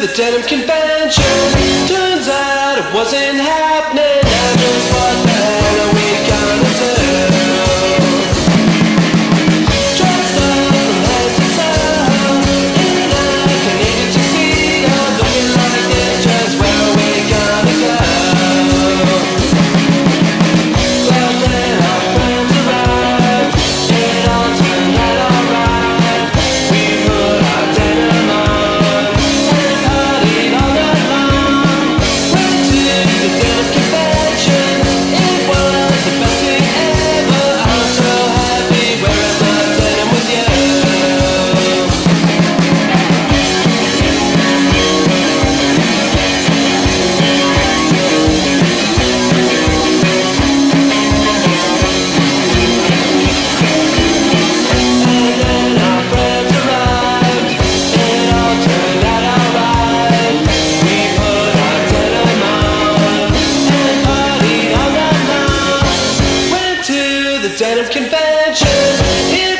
the denim convention. Turns out it wasn't happening. Now just what the hell are we gonna do? Dressed up from head to toe in a Canadian tuxedo, looking like this, just where are we gonna go? Well then our friends arrived, it all turned out alright. We put our denim on and partied all night long. Went to the denim convention, it was the best thing ever. I'm so happy wearing my denim with you. And then our friends arrived, it all turned out alright. We put our denim on and partied all night long. Went to the denim convention.